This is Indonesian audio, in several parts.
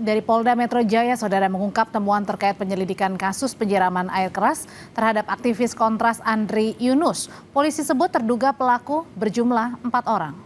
Dari Polda Metro Jaya, saudara mengungkap temuan terkait penyelidikan kasus penyiraman air keras terhadap aktivis Kontras Andri Yunus. Polisi sebut terduga pelaku berjumlah 4 orang.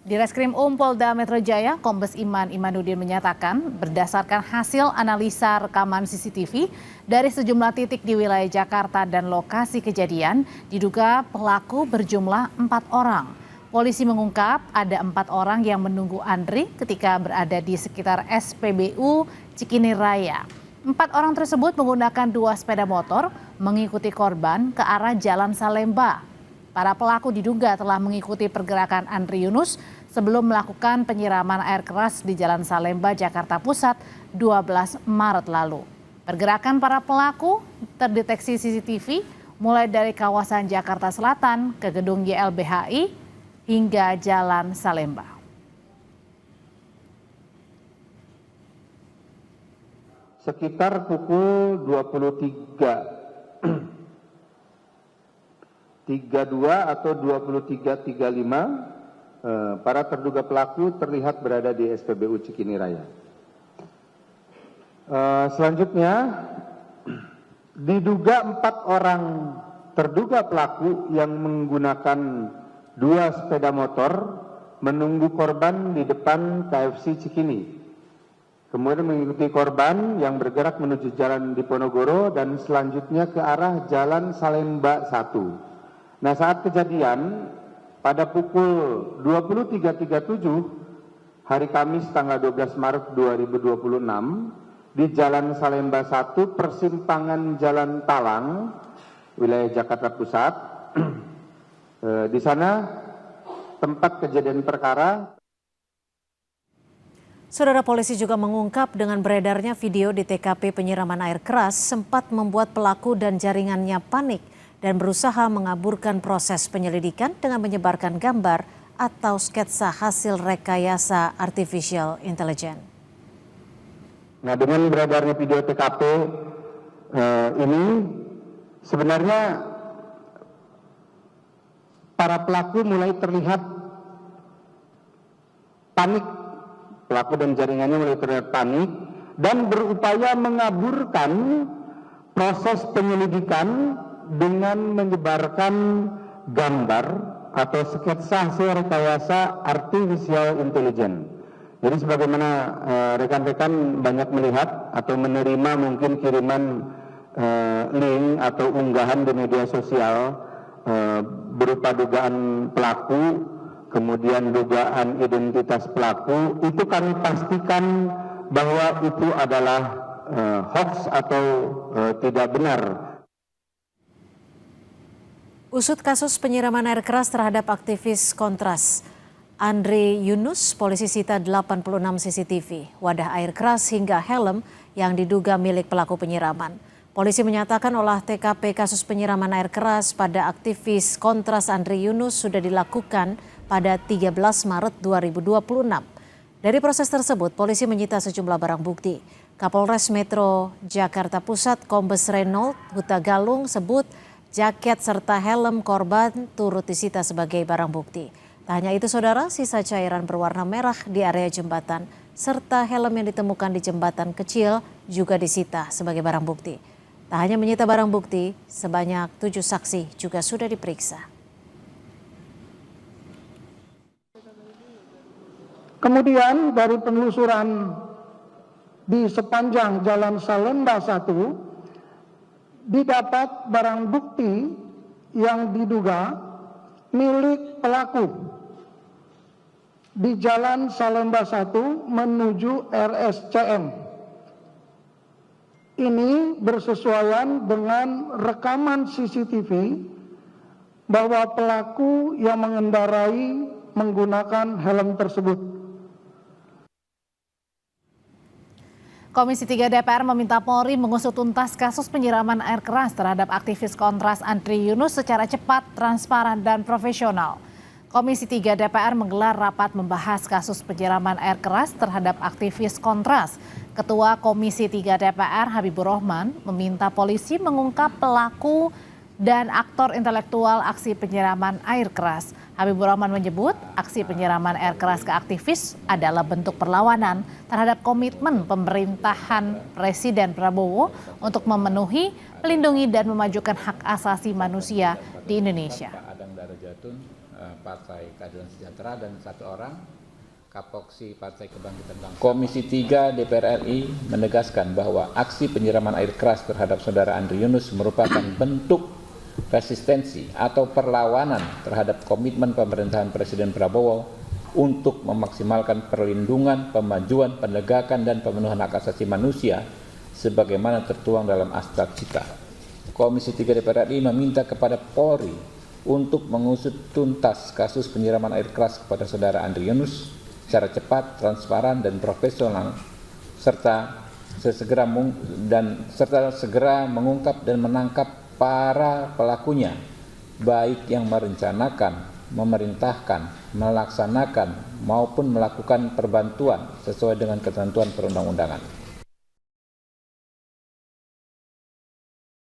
Di Reskrim Polda Metro Jaya, Kombes Iman Imanuddin menyatakan berdasarkan hasil analisa rekaman CCTV dari sejumlah titik di wilayah Jakarta dan lokasi kejadian, diduga pelaku berjumlah 4 orang. Polisi mengungkap ada 4 orang yang menunggu Andri ketika berada di sekitar SPBU Cikini Raya. 4 orang tersebut menggunakan 2 sepeda motor mengikuti korban ke arah Jalan Salemba. Para pelaku diduga telah mengikuti pergerakan Andri Yunus sebelum melakukan penyiraman air keras di Jalan Salemba, Jakarta Pusat 12 Maret lalu. Pergerakan para pelaku terdeteksi CCTV mulai dari kawasan Jakarta Selatan ke gedung YLBHI hingga Jalan Salemba. Sekitar pukul 23.32 atau 23.35, para terduga pelaku terlihat berada di SPBU Cikini Raya. Selanjutnya, diduga 4 orang terduga pelaku yang menggunakan 2 sepeda motor menunggu korban di depan KFC Cikini. Kemudian mengikuti korban yang bergerak menuju Jalan Diponegoro dan selanjutnya ke arah Jalan Salemba 1. Nah, saat kejadian pada pukul 23.37 hari Kamis tanggal 12 Maret 2026 di Jalan Salemba 1 persimpangan Jalan Talang, wilayah Jakarta Pusat. Di sana tempat kejadian perkara. Saudara, polisi juga mengungkap dengan beredarnya video di TKP penyiraman air keras sempat membuat pelaku dan jaringannya panik dan berusaha mengaburkan proses penyelidikan dengan menyebarkan gambar atau sketsa hasil rekayasa artificial intelligence. Nah, dengan beredarnya video TKP ini sebenarnya para pelaku mulai terlihat panik, pelaku dan jaringannya mulai terlihat panik dan berupaya mengaburkan proses penyelidikan dengan menyebarkan gambar atau sketsa hasil rekayasa artificial intelligence. Jadi sebagaimana rekan-rekan banyak melihat atau menerima mungkin kiriman link atau unggahan di media sosial berupa dugaan pelaku, kemudian dugaan identitas pelaku, itu kami pastikan bahwa itu adalah hoax atau tidak benar. Usut kasus penyiraman air keras terhadap aktivis Kontras Andri Yunus, polisi sita 86 CCTV, wadah air keras hingga helm yang diduga milik pelaku penyiraman. Polisi menyatakan olah TKP kasus penyiraman air keras pada aktivis Kontras Andri Yunus sudah dilakukan pada 13 Maret 2026. Dari proses tersebut, polisi menyita sejumlah barang bukti. Kapolres Metro Jakarta Pusat Kombes Reynold Huta Galung sebut jaket serta helm korban turut disita sebagai barang bukti. Tak hanya itu, saudara, sisa cairan berwarna merah di area jembatan serta helm yang ditemukan di jembatan kecil juga disita sebagai barang bukti. Tak hanya menyita barang bukti, sebanyak 7 saksi juga sudah diperiksa. Kemudian dari penelusuran di sepanjang Jalan Salemba 1, didapat barang bukti yang diduga milik pelaku di Jalan Salemba 1 menuju RSCM. Ini bersesuaian dengan rekaman CCTV bahwa pelaku yang mengendarai menggunakan helm tersebut. Komisi 3 DPR meminta Polri mengusut tuntas kasus penyiraman air keras terhadap aktivis Kontras Andri Yunus secara cepat, transparan, dan profesional. Komisi 3 DPR menggelar rapat membahas kasus penyiraman air keras terhadap aktivis Kontras. Ketua Komisi 3 DPR Habibur Rahman meminta polisi mengungkap pelaku dan aktor intelektual aksi penyiraman air keras. Habibur Rahman menyebut aksi penyiraman air keras ke aktivis adalah bentuk perlawanan terhadap komitmen pemerintahan Presiden Prabowo untuk memenuhi, melindungi, dan memajukan hak asasi manusia di Indonesia. Adang Darajatun, Partai Keadilan Sejahtera, dan 1 orang Kapoksi Partai Kebangkitan Bangsa. Komisi 3 DPR RI menegaskan bahwa aksi penyiraman air keras terhadap Saudara Andri Yunus merupakan bentuk resistensi atau perlawanan terhadap komitmen pemerintahan Presiden Prabowo untuk memaksimalkan perlindungan, pemajuan, penegakan, dan pemenuhan hak asasi manusia sebagaimana tertuang dalam Astra Cita. Komisi 3 DPR RI meminta kepada Polri untuk mengusut tuntas kasus penyiraman air keras kepada Saudara Andri Yunus secara cepat, transparan, dan profesional, serta segera mengungkap dan menangkap para pelakunya, baik yang merencanakan, memerintahkan, melaksanakan, maupun melakukan perbantuan sesuai dengan ketentuan perundang-undangan.